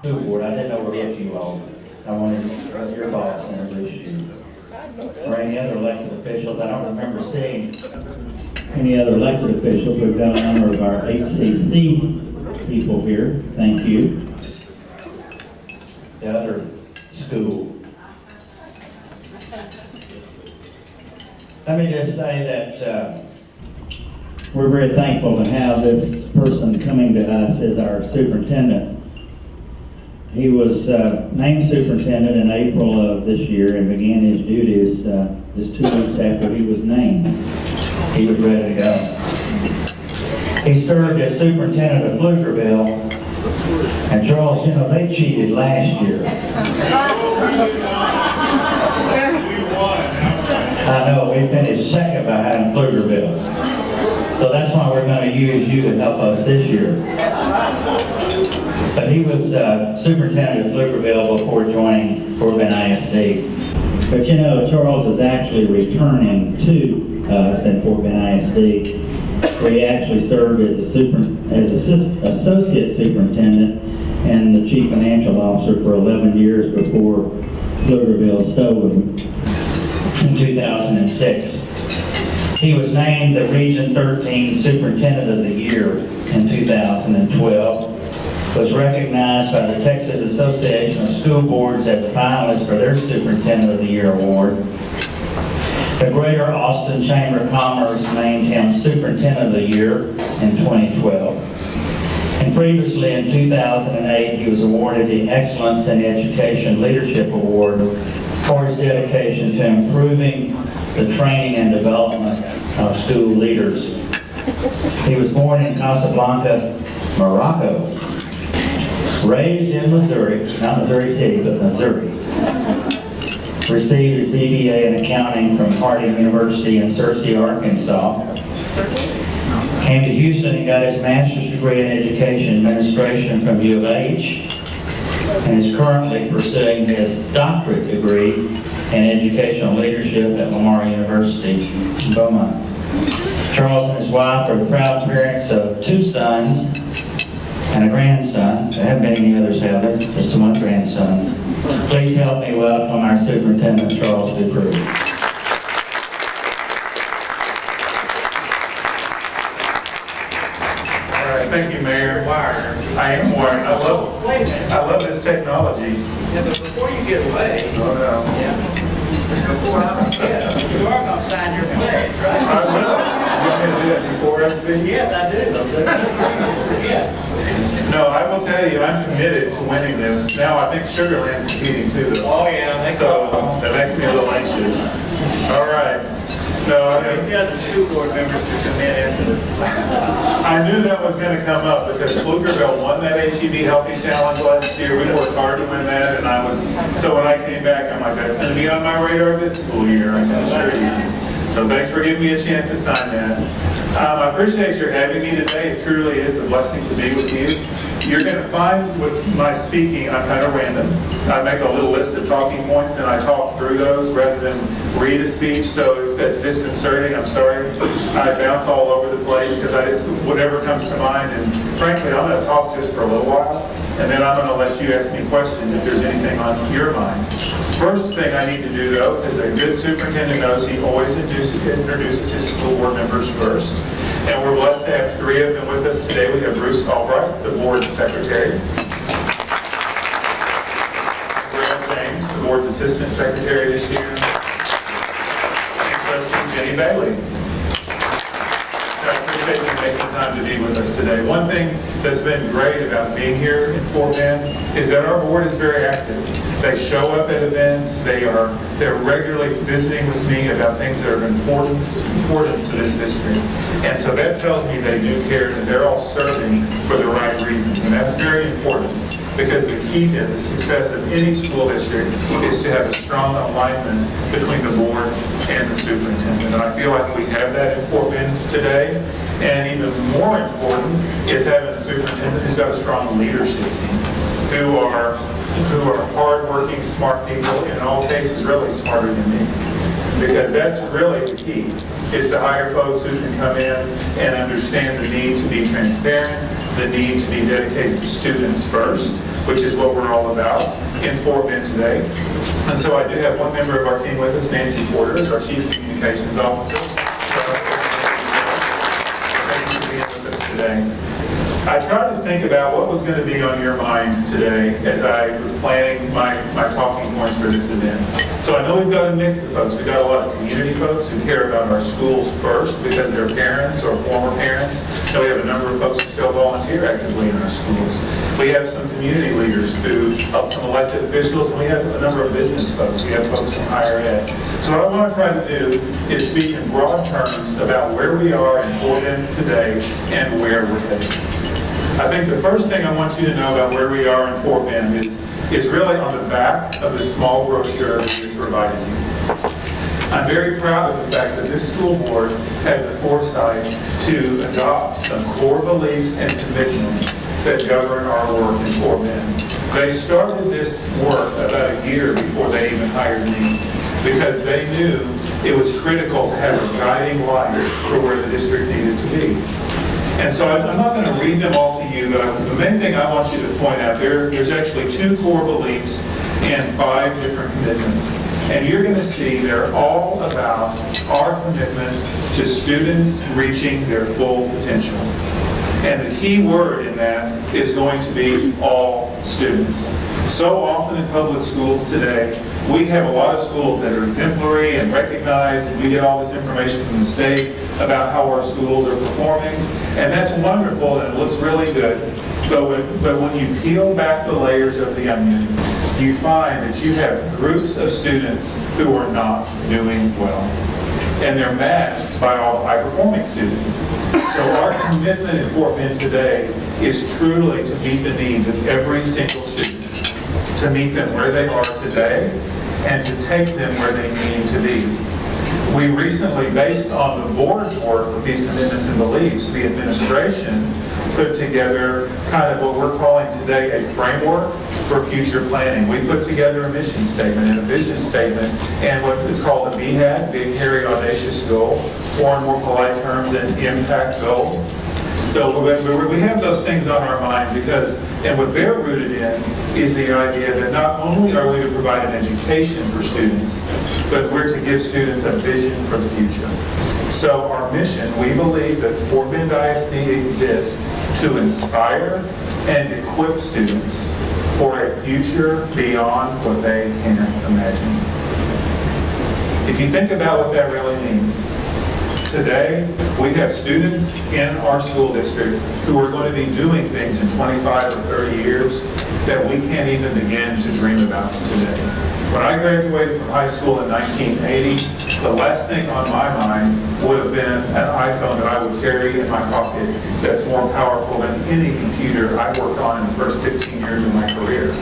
School board, I didn't overlook you all. I wanted your boss to introduce you. Or any other elected officials. I don't remember seeing any other elected officials. We've got a number of our HCC people here. Thank you. The other school. Let me just say that we're very thankful to have this person coming to us as our superintendent. He was named superintendent in April of this year and began his duties just 2 weeks after he was named. He was ready to go. He served as superintendent of Pflugerville, and Charles, you know, they cheated last year. I know, we finished second behind Pflugerville. So that's why we're going to use you to help us this year. But he was superintendent of Dupre before joining FBISD. But you know, Charles is actually returning to us at FBISD, where he actually served as associate superintendent and the chief financial officer for 11 years before Pflugerville stole him in 2006. He was named the Region 13 Superintendent of the Year in 2012. Was recognized by the Texas Association of School Boards as a finalist for their Superintendent of the Year award. The Greater Austin Chamber of Commerce named him Superintendent of the Year in 2012. And previously in 2008, he was awarded the Excellence in Education Leadership Award for his dedication to improving the training and development of school leaders. He was born in Casablanca, Morocco. Raised in Missouri, not Missouri City, but Missouri. Received his BBA in accounting from Harding University in Searcy, Arkansas. Came to Houston and got his master's degree in education administration from U of H, and is currently pursuing his doctorate degree in educational leadership at Lamar University in Beaumont. Charles and his wife are the proud parents of 2 sons and a grandson. There haven't been any others, have there? Just one grandson. Please help me welcome our superintendent, Charles Dupre. All right, thank you, Mayor. I am wired. I love this technology. Yeah, but before you get away, Oh, no. before I forget, you are going to sign your pledge, right? I will. You want me to do that before I speak? Yes, I do. Yeah. No, I will tell you, I'm committed to winning this. Now, I think Sugar Land's competing too, though. Oh, yeah. So that makes me a little anxious. All right. No, I You got the school board members to commit after this. I knew that was going to come up because Pflugerville won that HEB Healthy Challenge last year. We worked hard to win that, and so when I came back, I'm like, that's going to be on my radar this school year, I can assure you. So thanks for giving me a chance to sign that. I appreciate your having me today. It truly is a blessing to be with you. You're going to find with my speaking, I'm kind of random. I make a little list of talking points and I talk through those rather than read a speech. So if that's disconcerting, I'm sorry. I bounce all over the place because I just, whatever comes to mind. And frankly, I'm going to talk just for a little while. And then I'm going to let you ask me questions if there's anything on your mind. First thing I need to do, though, is a good superintendent knows he always introduces his school board members first. And we're blessed to have 3 of them with us today. We have Bruce Albright, the board secretary. Graham James, the board's assistant secretary this year. And trustee Jenny Bailey. So I appreciate you making time to be with us today. One thing that's been great about being here in Fort Bend is that our board is very active. They show up at events. They're regularly visiting with me about things that are of importance to this district. And so that tells me they do care and they're all serving for the right reasons. And that's very important because the key to the success of any school district is to have a strong alignment between the board and the superintendent. And I feel like we have that in Fort Bend today. And even more important is having a superintendent who's got a strong leadership team who are hardworking, smart people, in all cases really smarter than me. Because that's really the key, is to hire folks who can come in and understand the need to be transparent, the need to be dedicated to students first, which is what we're all about in Fort Bend today. And so I do have one member of our team with us, Nancy Porter, is our Chief Communications Officer. Thank you for being with us today. I tried to think about what was going to be on your mind today as I was planning my talking points for this event. So I know we've got a mix of folks. We've got a lot of community folks who care about our schools first because they're parents or former parents. And we have a number of folks who still volunteer actively in our schools. We have some community leaders who help some elected officials, and we have a number of business folks. We have folks from higher ed. So what I want to try to do is speak in broad terms about where we are in Fort Bend today and where we're headed. I think the first thing I want you to know about where we are in Fort Bend is really on the back of the small brochure that we provided you. I'm very proud of the fact that this school board had the foresight to adopt some core beliefs and commitments that govern our work in Fort Bend. They started this work about a year before they even hired me, because they knew it was critical to have a guiding light for where the district needed to be. And so I'm not going to read them all to you, but the main thing I want you to point out, there's actually 2 core beliefs and 5 different commitments. And you're going to see they're all about our commitment to students reaching their full potential. And the key word in that is going to be all students. So often in public schools today, we have a lot of schools that are exemplary and recognized, and we get all this information from the state about how our schools are performing. And that's wonderful, and it looks really good. But when you peel back the layers of the onion, you find that you have groups of students who are not doing well. And they're masked by all the high-performing students. So our commitment in Fort Bend today is truly to meet the needs of every single student, to meet them where they are today, and to take them where they need to be. We recently, based on the board's work with these commitments and beliefs, the administration put together kind of what we're calling today a framework for future planning. We put together a mission statement and a vision statement and what is called a BHAG, Big Hairy Audacious Goal, or in more polite terms, an impact goal. So we have those things on our mind because, and what they're rooted in is the idea that not only are we to provide an education for students, but we're to give students a vision for the future. So our mission, we believe that Fort Bend ISD exists to inspire and equip students for a future beyond what they can imagine. If you think about what that really means, today, we have students in our school district who are going to be doing things in 25 or 30 years that we can't even begin to dream about today. When I graduated from high school in 1980, the last thing on my mind would have been an iPhone that I would carry in my pocket that's more powerful than any computer I worked on in the first 15 years of my career.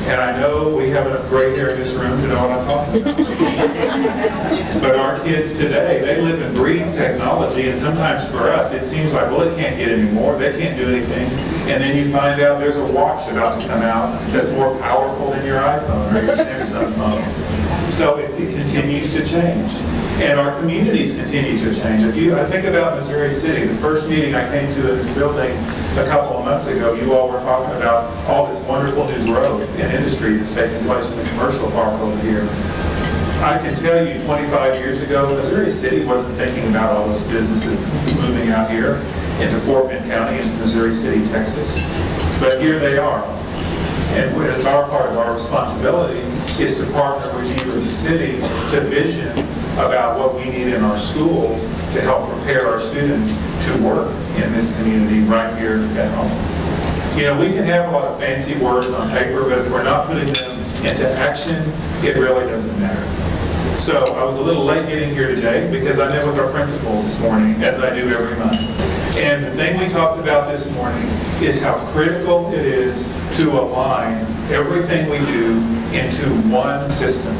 And I know we have enough gray hair in this room to know what I'm talking about. But our kids today, they live and breathe technology, and sometimes for us, it seems like, well, it can't get any more, they can't do anything. And then you find out there's a watch about to come out that's more powerful than your iPhone or your Samsung phone. So it continues to change. And our communities continue to change. I think about Missouri City, the first meeting I came to in this building a couple of months ago, you all were talking about all this wonderful new growth in industry that's taking place in the commercial park over here. I can tell you 25 years ago, Missouri City wasn't thinking about all those businesses moving out here into Fort Bend County, into Missouri City, Texas. But here they are. And as our part of our responsibility is to partner with you as a city to vision about what we need in our schools to help prepare our students to work in this community right here at home. You know, we can have a lot of fancy words on paper, but if we're not putting them into action, it really doesn't matter. So I was a little late getting here today because I met with our principals this morning, as I do every month. And the thing we talked about this morning is how critical it is to align everything we do into one system.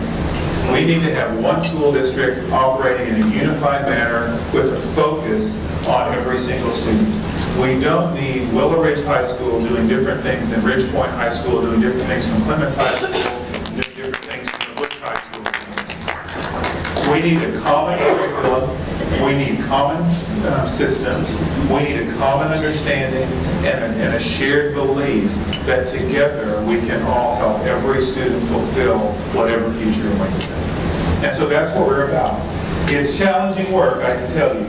We need to have one school district operating in a unified manner with a focus on every single student. We don't need Willow Ridge High School doing different things than Ridge Point High School, doing different things from Clements High School, doing different things from the Woods High School. We need a common curriculum We need common systems. We need a common understanding and a shared belief that together we can all help every student fulfill whatever future awaits them. And so that's what we're about. It's challenging work, I can tell you.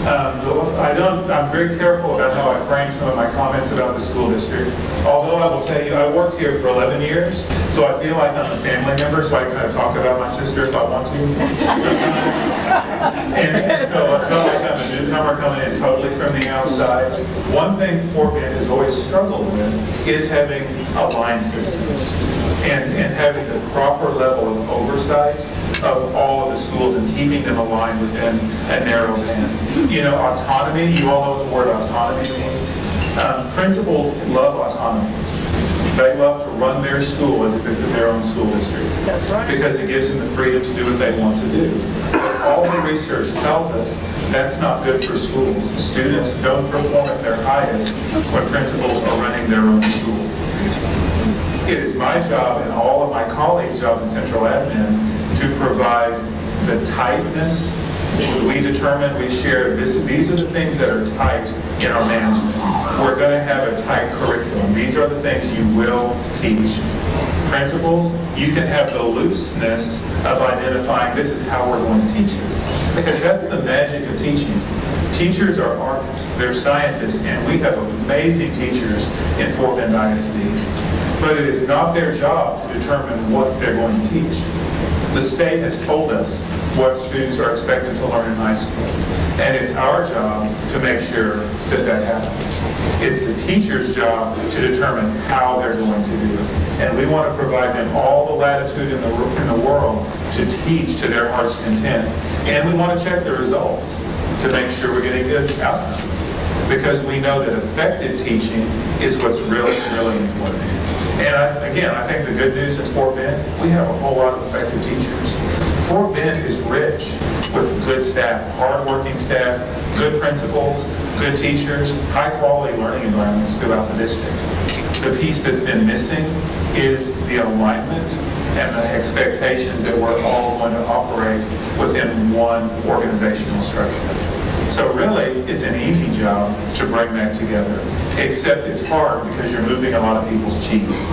I'm very careful about how I frame some of my comments about the school district. Although I will tell you, I worked here for 11 years, so I feel like I'm a family member, so I kind of talk about my sister if I want to sometimes. And so I feel like I'm a newcomer coming in totally from the outside. One thing Fort Bend has always struggled with is having aligned systems and having the proper level of oversight of all of the schools and keeping them aligned within a narrow band. You know, autonomy, you all know what the word autonomy means. Principals love autonomy. They love to run their school as if it's in their own school district. That's right. Because it gives them the freedom to do what they want to do. But all the research tells us that's not good for schools. Students don't perform at their highest when principals are running their own school. It is my job and all of my colleagues' job in central admin to provide the tightness. We determine, we share this. These are the things that are tight in our management. We're going to have a tight curriculum. These are the things you will teach. Principals, you can have the looseness of identifying this is how we're going to teach it. Because that's the magic of teaching. Teachers are artists, they're scientists, and we have amazing teachers in Fort Bend ISD. But it is not their job to determine what they're going to teach. The state has told us what students are expected to learn in high school. And it's our job to make sure that that happens. It's the teacher's job to determine how they're going to do it. And we want to provide them all the latitude in the world to teach to their heart's content. And we want to check the results to make sure we're getting good outcomes. Because we know that effective teaching is what's really, really important. And I think the good news at Fort Bend, we have a whole lot of effective teachers. Fort Bend is rich with good staff, hardworking staff, good principals, good teachers, high-quality learning environments throughout the district. The piece that's been missing is the alignment and the expectations that we're all going to operate within one organizational structure. So really, it's an easy job to bring that together, except it's hard because you're moving a lot of people's cheese.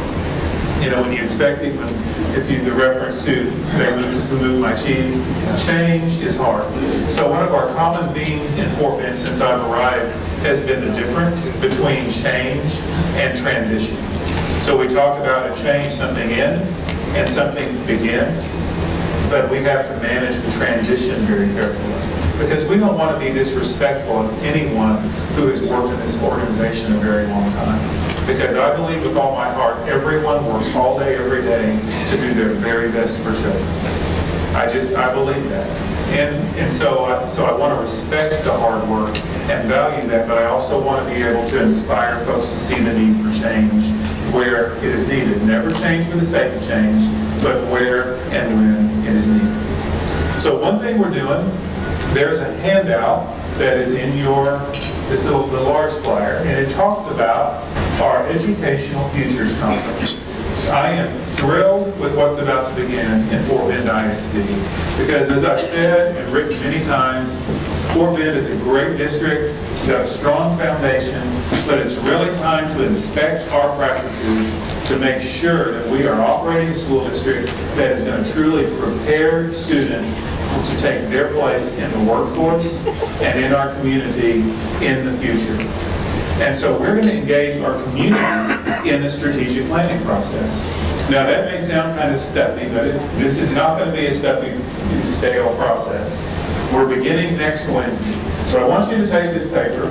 You know, when you expect people, the reference to they move my cheese, change is hard. So one of our common themes in Fort Bend since I've arrived has been the difference between change and transition. So we talk about a change, something ends and something begins, but we have to manage the transition very carefully. Because we don't want to be disrespectful of anyone who has worked in this organization a very long time. Because I believe with all my heart, everyone works all day, every day to do their very best for children. I believe that. And so I want to respect the hard work and value that, but I also want to be able to inspire folks to see the need for change where it is needed. Never change for the sake of change, but where and when it is needed. So one thing we're doing, there's a handout that is in the large flyer, and it talks about our Educational Futures Conference. I am thrilled with what's about to begin in Fort Bend ISD because, as I've said and written many times, Fort Bend is a great district, got a strong foundation, but it's really time to inspect our practices to make sure that we are operating a school district that is going to truly prepare students to take their place in the workforce and in our community in the future. And so we're going to engage our community in the strategic planning process. Now that may sound kind of stuffy, but this is not going to be a stuffy, stale process. We're beginning next Wednesday. So I want you to take this paper.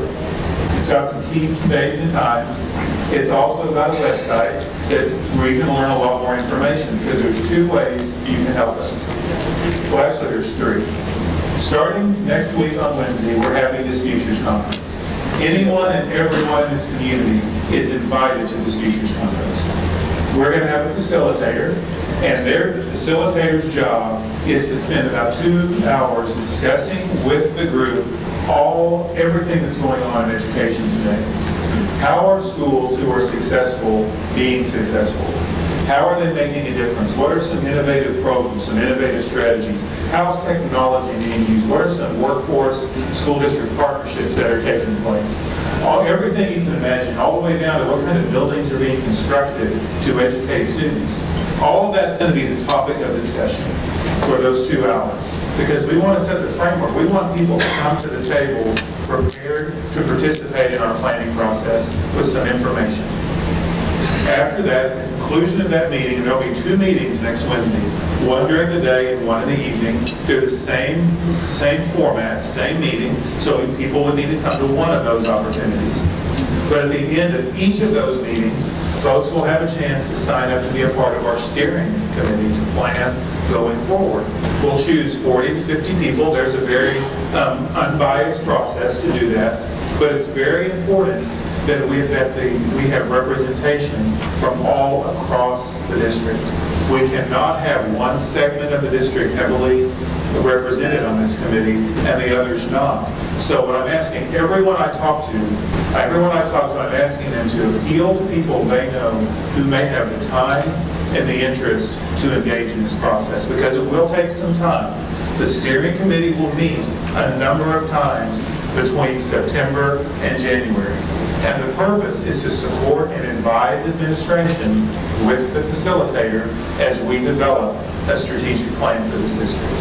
It's got some key dates and times. It's also got a website where you can learn a lot more information because there's 2 ways you can help us. Well, actually, there's 3. Starting next week on Wednesday, we're having this Futures Conference. Anyone and everyone in this community is invited to this Futures Conference. We're going to have a facilitator, and the facilitator's job is to spend about 2 hours discussing with the group everything that's going on in education today. How are schools who are successful being successful? How are they making a difference? What are some innovative programs, some innovative strategies? How's technology being used? What are some workforce, school district partnerships that are taking place? Everything you can imagine, all the way down to what kind of buildings are being constructed to educate students. All of that's going to be the topic of discussion for those 2 hours. Because we want to set the framework. We want people to come to the table prepared to participate in our planning process with some information. After that, at the conclusion of that meeting, and there'll be 2 meetings next Wednesday, one during the day and one in the evening. They're the same format, same meeting, so people would need to come to one of those opportunities. But at the end of each of those meetings, folks will have a chance to sign up to be a part of our steering committee to plan going forward. We'll choose 40 to 50 people. There's a very unbiased process to do that, but it's very important that we have representation from all across the district. We cannot have one segment of the district heavily represented on this committee and the others not. So what I'm asking everyone I talk to, I'm asking them to appeal to people they know who may have the time and the interest to engage in this process, because it will take some time. The steering committee will meet a number of times between September and January. And the purpose is to support and advise administration with the facilitator as we develop a strategic plan for this district.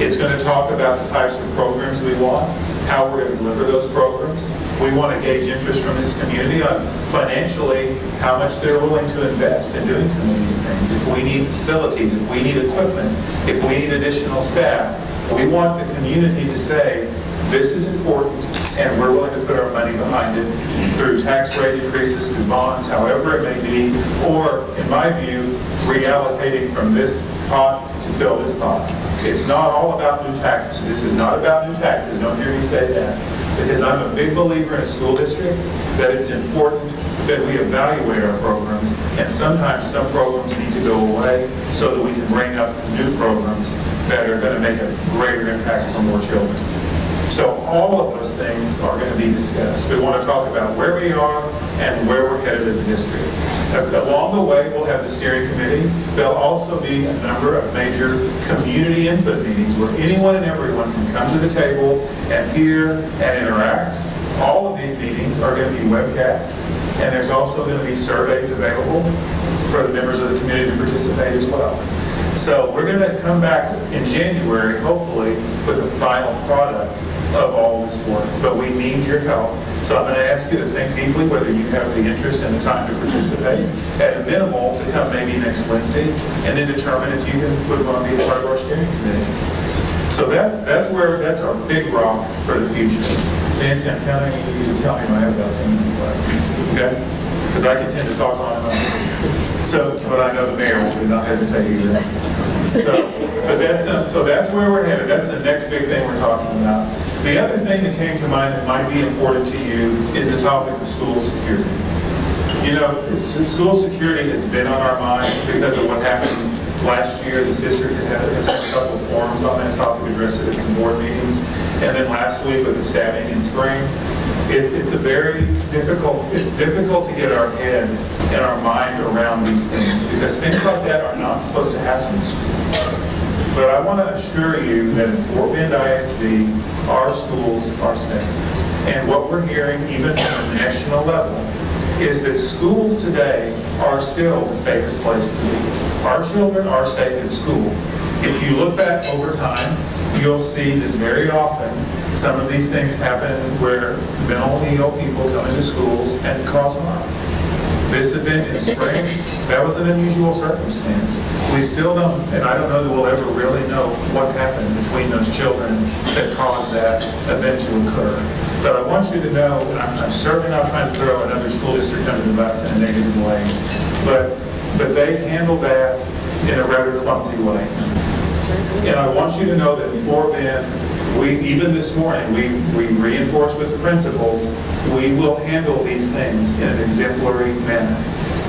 It's going to talk about the types of programs we want, how we're going to deliver those programs. We want to gauge interest from this community on financially how much they're willing to invest in doing some of these things. If we need facilities, if we need equipment, if we need additional staff, we want the community to say, this is important, and we're willing to put our money behind it through tax rate increases, through bonds, however it may be, or, in my view, reallocating from this pot to fill this pot. It's not all about new taxes. This is not about new taxes. Don't hear me say that. Because I'm a big believer in a school district that it's important that we evaluate our programs, and sometimes some programs need to go away so that we can bring up new programs that are going to make a greater impact for more children. So all of those things are going to be discussed. We want to talk about where we are and where we're headed as a district. Along the way, we'll have the steering committee. There'll also be a number of major community input meetings where anyone and everyone can come to the table and hear and interact. All of these meetings are going to be webcast, and there's also going to be surveys available for the members of the community to participate as well. So we're going to come back in January, hopefully, with a final product of all this work, but we need your help. So I'm going to ask you to think deeply whether you have the interest and the time to participate, at a minimal to come maybe next Wednesday, and then determine if you can put on be a part of our steering committee. So that's our big rock for the future. Nancy, I'm counting on you to tell me when I have about 10 minutes left. Okay? Because I can tend to talk on and on. So, but I know the mayor will not hesitate either. So that's where we're headed. That's the next big thing we're talking about. The other thing that came to mind that might be important to you is the topic of school security. You know, school security has been on our mind because of what happened last year. This district has had a couple of forums on that topic, addressed it at some board meetings. And then last week with the stabbing in spring. It's difficult to get our head and our mind around these things, because things like that are not supposed to happen in school. But I want to assure you that in Fort Bend ISD, our schools are safe. And what we're hearing, even from a national level, is that schools today are still the safest place to be. Our children are safe at school. If you look back over time, you'll see that very often some of these things happen where mentally ill people come into schools and cause harm. This event in spring, that was an unusual circumstance. We still don't, and I don't know that we'll ever really know what happened between those children that caused that event to occur. But I want you to know, and I'm certainly not trying to throw another school district under the bus in a negative way, but they handled that in a rather clumsy way. And I want you to know that in Fort Bend, even this morning, we reinforced with the principals, we will handle these things in an exemplary manner.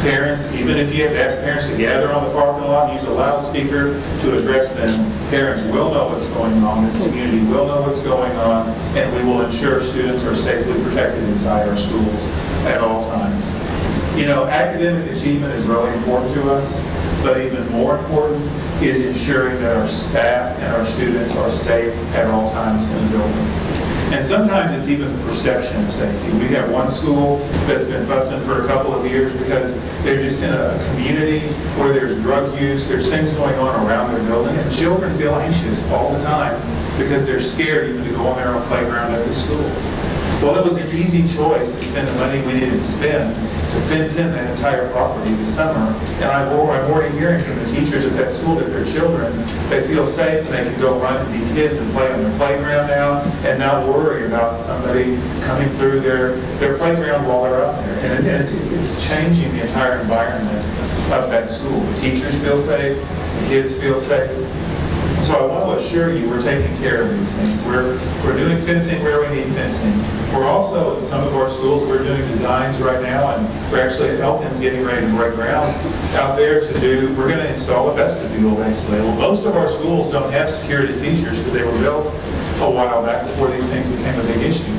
Parents, even if you have to ask parents to gather on the parking lot and use a loudspeaker to address them, parents will know what's going on, this community will know what's going on, and we will ensure students are safely protected inside our schools at all times. You know, academic achievement is really important to us, but even more important is ensuring that our staff and our students are safe at all times in the building. And sometimes it's even the perception of safety. We have one school that's been fussing for a couple of years because they're just in a community where there's drug use, there's things going on around their building, and children feel anxious all the time because they're scared even to go on their own playground at the school. Well, it was an easy choice to spend the money we needed to spend to fence in that entire property this summer. And I'm already hearing from the teachers at that school that their children, they feel safe and they can go run and be kids and play on their playground now and not worry about somebody coming through their playground while they're out there. And it's changing the entire environment of that school. The teachers feel safe, the kids feel safe. So I want to assure you we're taking care of these things. We're doing fencing where we need fencing. We're also, at some of our schools, we're doing designs right now, and we're actually at Elkins getting ready to break ground out there we're going to install a vestibule basically. Well, most of our schools don't have security features because they were built a while back before these things became a big issue.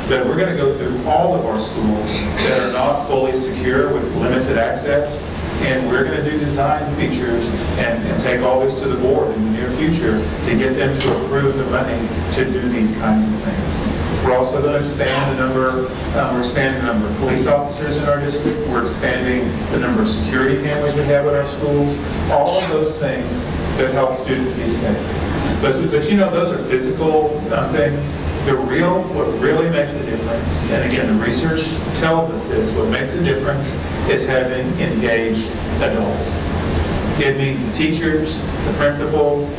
But we're going to go through all of our schools that are not fully secure with limited access, and we're going to do design features and take all this to the board in the near future to get them to approve the money to do these kinds of things. We're also going to expand the number, of police officers in our district. We're expanding the number of security cameras we have at our schools. All of those things that help students be safe. But you know, those are physical things. What really makes a difference, and again, the research tells us this, what makes a difference is having engaged adults. It means the teachers, the principals,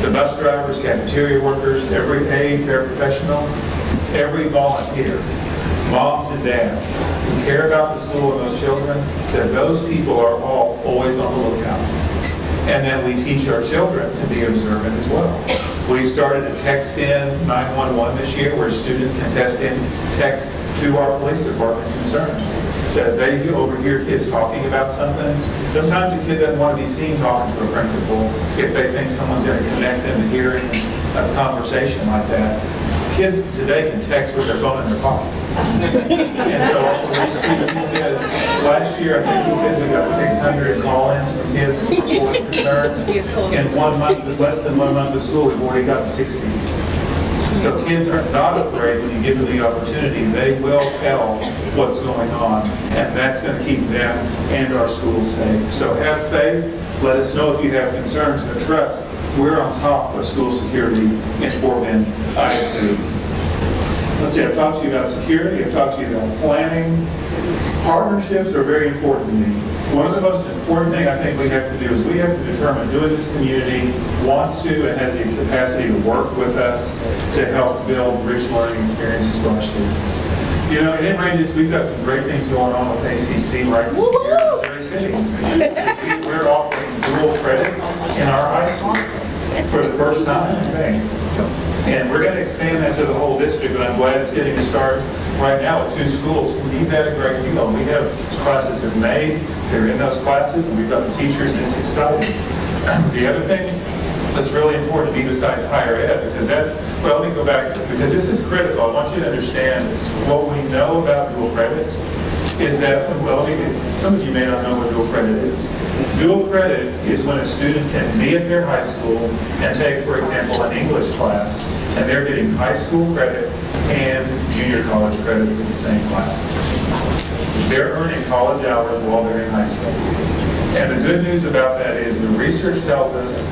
the bus drivers, cafeteria workers, every aide, paraprofessional, every volunteer, moms and dads who care about the school and those children, that those people are all always on the lookout. And then we teach our children to be observant as well. We started a text in 911 this year where students can text to our police department concerns. That they overhear kids talking about something. Sometimes a kid doesn't want to be seen talking to a principal if they think someone's going to connect them to hearing a conversation like that. Kids today can text with their phone in their pocket. And so our police chief, he says, last year I think he said we got 600 call-ins from kids reporting concerns. In 1 month, with less than 1 month of school, we've already gotten 60. So kids are not afraid when you give them the opportunity. They will tell what's going on, and that's going to keep them and our schools safe. So have faith. Let us know if you have concerns, but trust, we're on top of school security in Fort Bend ISD. Let's see, I've talked to you about security, I've talked to you about planning. Partnerships are very important to me. One of the most important things I think we have to do is we have to determine who in this community wants to and has the capacity to work with us to help build rich learning experiences for our students. You know, and it ranges, we've got some great things going on with ACC right here in Missouri City. We're offering dual credit in our high schools for the first time, I think. And we're going to expand that to the whole district, but I'm glad it's getting a start right now at 2 schools. We need that a great deal. We have classes that are made, they're in those classes, and we've got the teachers, and it's exciting. The other thing that's really important to me besides higher ed, because well, let me go back, because this is critical. I want you to understand what we know about dual credit is that, well, some of you may not know what dual credit is. Dual credit is when a student can be at their high school and take, for example, an English class, and they're getting high school credit and junior college credit for the same class. They're earning college hours while they're in high school. And the good news about that is the research tells us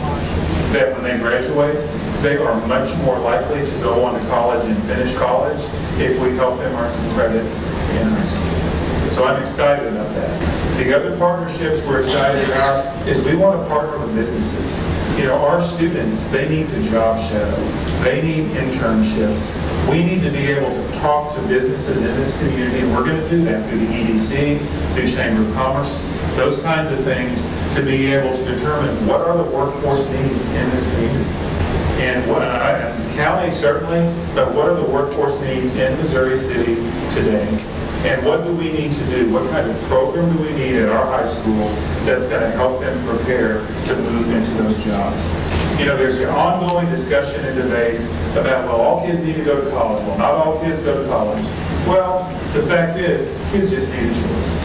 that when they graduate, they are much more likely to go on to college and finish college if we help them earn some credits in high school. So I'm excited about that. The other partnerships we're excited about is we want to partner with businesses. You know, our students, they need to job shadow. They need internships. We need to be able to talk to businesses in this community, and we're going to do that through the EDC, through Chamber of Commerce, those kinds of things, to be able to determine what are the workforce needs in this community. And the county certainly, but what are the workforce needs in Missouri City today? And what do we need to do? What kind of program do we need at our high school that's going to help them prepare to move into those jobs? You know, there's an ongoing discussion and debate about, well, all kids need to go to college. Well, not all kids go to college. Well, the fact is, kids just need a choice.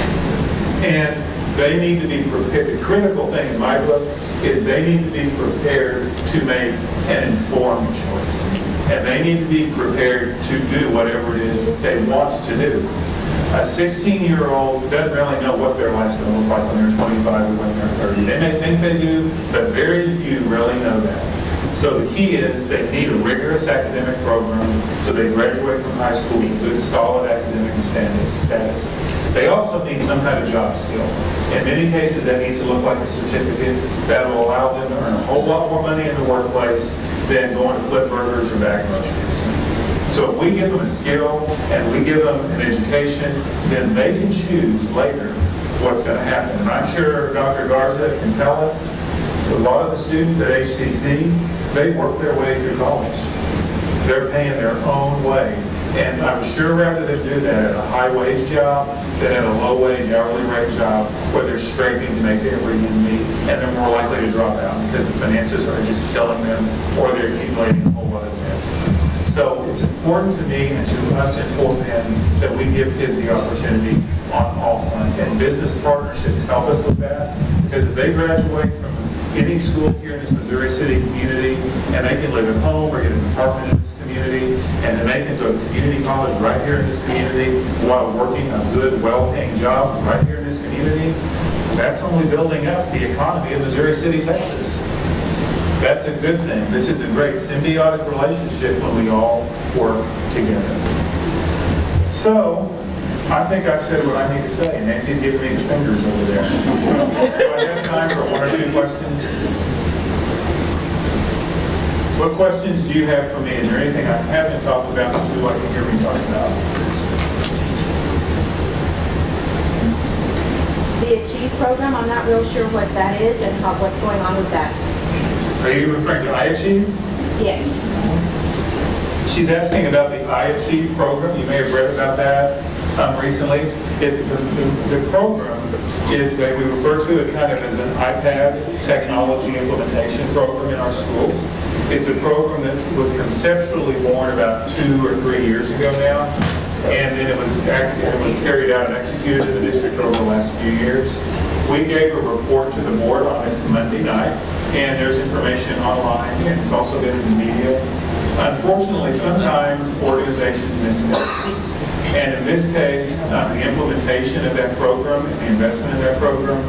And they need to be prepared. The critical thing in my book is they need to be prepared to make an informed choice. And they need to be prepared to do whatever it is they want to do. A 16-year-old doesn't really know what their life's going to look like when they're 25 or when they're 30. They may think they do, but very few really know that. So the key is they need a rigorous academic program so they graduate from high school with good, solid academic status. They also need some kind of job skill. In many cases, that needs to look like a certificate that will allow them to earn a whole lot more money in the workplace than going to flip burgers or bag groceries. So if we give them a skill and we give them an education, then they can choose later what's going to happen. And I'm sure Dr. Garza can tell us, a lot of the students at HCC, they work their way through college. They're paying their own way. And I'm sure rather than do that at a high-wage job than at a low-wage hourly rate job where they're scraping to make every end meet, and they're more likely to drop out because the finances are just killing them or they're accumulating a whole lot of debt. So it's important to me and to us at Fort Bend that we give kids the opportunity on all fronts. And business partnerships help us with that, because if they graduate from any school here in this Missouri City community and they can live at home or get an apartment in this community, and then they can do a community college right here in this community while working a good, well-paying job right here in this community, that's only building up the economy of Missouri City, Texas. That's a good thing. This is a great symbiotic relationship when we all work together. So, I think I've said what I need to say. Nancy's giving me the fingers over there. Do I have time for one or two questions? What questions do you have for me? Is there anything I haven't talked about that you'd like to hear me talk about? The Achieve program, I'm not real sure what that is and what's going on with that. Are you referring to iAchieve? Yes. She's asking about the iAchieve program. You may have read about that recently. It's the program is that we refer to it kind of as an iPad technology implementation program in our schools. It's a program that was conceptually born about 2 or 3 years ago now, and then it was carried out and executed in the district over the last few years. We gave a report to the board on this Monday night, and there's information online, and it's also been in the media. Unfortunately, sometimes organizations miss steps. And in this case, the implementation of that program and the investment in that program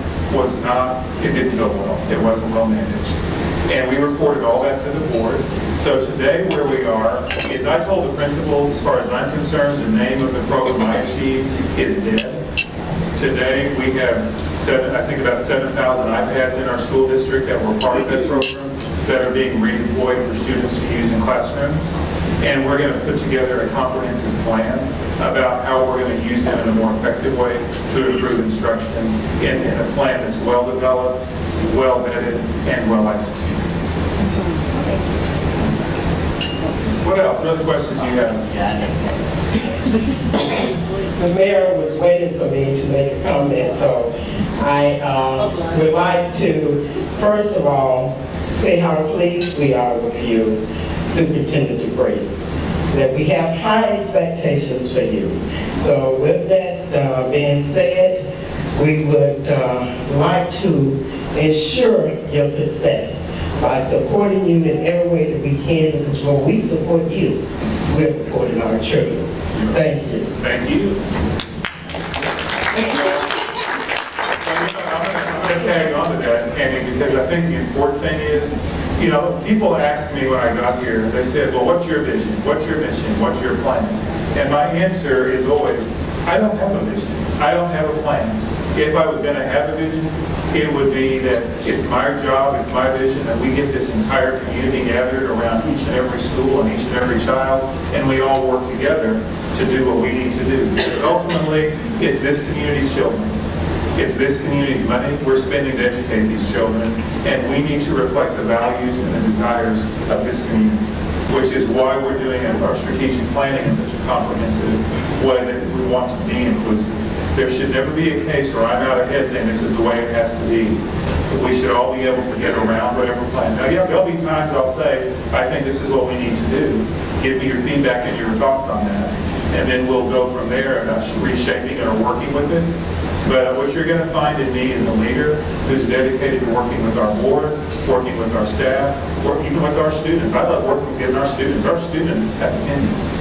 it didn't go well. It wasn't well managed. And we reported all that to the board. So today where we are is I told the principals, as far as I'm concerned, the name of the program iAchieve is dead. Today we have about 7,000 iPads in our school district that were part of that program that are being redeployed for students to use in classrooms. And we're going to put together a comprehensive plan about how we're going to use them in a more effective way to improve instruction in a plan that's well developed, well vetted, and well executed. What else? What other questions do you have? The mayor was waiting for me to make a comment, so I would like to, first of all, say how pleased we are with you, Superintendent Dupre, that we have high expectations for you. So with that being said, we would like to ensure your success by supporting you in every way that we can, because when we support you, we're supporting our children. Thank you. Thank you. I'm going to tag on to that, Tammy, because I think the important thing is, people ask me when I got here, they said, well, what's your vision? What's your mission? What's your plan? And my answer is always, I don't have a vision. I don't have a plan. If I was going to have a vision, it would be that it's my job, it's my vision, that we get this entire community gathered around each and every school and each and every child, and we all work together to do what we need to do. Because ultimately, it's this community's children. It's this community's money we're spending to educate these children, and we need to reflect the values and the desires of this community, which is why we're doing our strategic planning in such a comprehensive way that we want to be inclusive. There should never be a case where I'm out ahead saying this is the way it has to be. We should all be able to get around whatever plan. Now, yeah, there'll be times I'll say, I think this is what we need to do. Give me your feedback and your thoughts on that. And then we'll go from there about reshaping it or working with it. But what you're going to find in me is a leader who's dedicated to working with our board, working with our staff, even with our students. I love working with our students. Our students have opinions,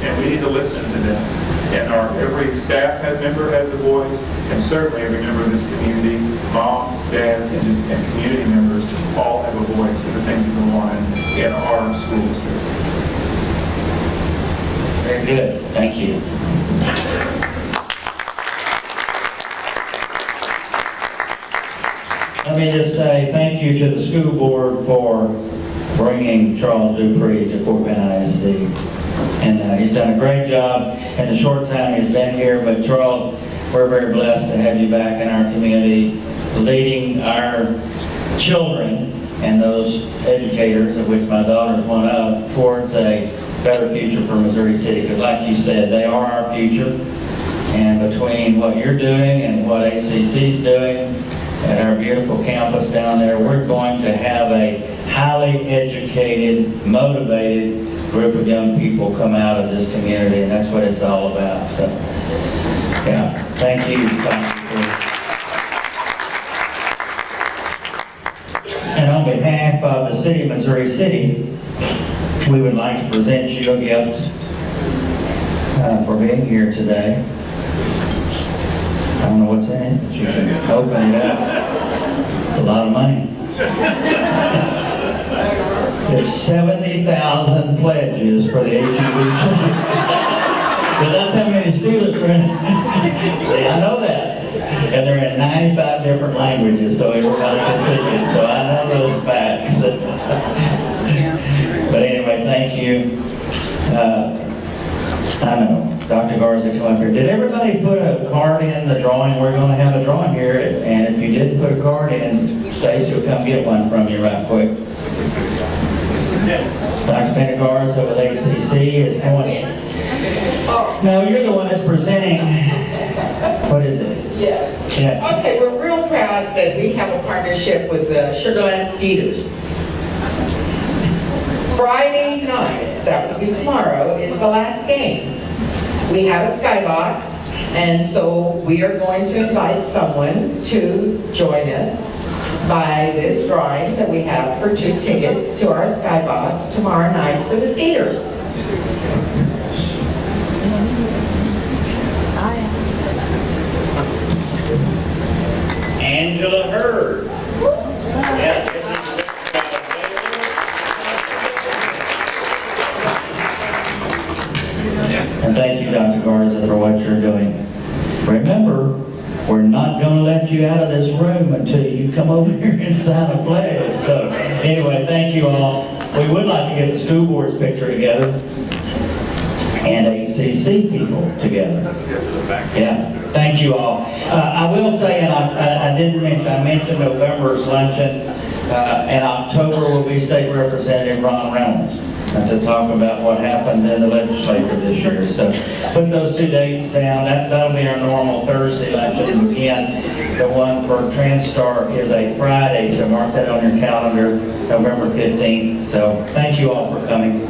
and we need to listen to them. And every staff member has a voice, and certainly every member of this community, moms, dads, and community members, all have a voice in the things that go on in our school district. Very good. Thank you. Let me just say thank you to the school board for bringing Charles Dupre to Fort Bend ISD. And he's done a great job in the short time he's been here. But Charles, we're very blessed to have you back in our community, leading our children and those educators, of which my daughter is one of, towards a better future for Missouri City. Because like you said, they are our future. And between what you're doing and what ACC's doing, at our beautiful campus down there, we're going to have a highly educated, motivated group of young people come out of this community, and that's what it's all about. So, yeah, thank you. And on behalf of the City of Missouri City, we would like to present you a gift for being here today. I don't know what's in it, but you can open it up. It's a lot of money. It's 70,000 pledges for the HEB. But that's how many students are in it. I know that. And they're in 95 different languages, so everybody can speak it. So I know those facts. But anyway, thank you. I know. Dr. Garza, come up here. Did everybody put a card in the drawing? We're going to have a drawing here, and if you didn't put a card in, Stacy will come get one from you right quick. Dr. Garza with ACC is going. No, you're the one that's presenting. What is it? Yes. Yeah. Okay, we're real proud that we have a partnership with the Sugarland Skeeters. Friday night, that will be tomorrow, is the last game. We have a skybox, and so we are going to invite someone to join us by this drawing that we have for 2 tickets to our skybox tomorrow night for the Skeeters. Angela Hurd. Yes. And thank you, Dr. Garza, for what you're doing. Remember, we're not going to let you out of this room until you come over here and sign a pledge. So anyway, thank you all. We would like to get the school board's picture together and ACC people together. Yeah, thank you all. I will say, and I didn't mention, I mentioned November's luncheon. In October will be State Representative Ron Reynolds to talk about what happened in the legislature this year. So put those 2 dates down. That'll be our normal Thursday luncheon. Again, the one for TransStar is a Friday, so mark that on your calendar, November 15th. So thank you all for coming.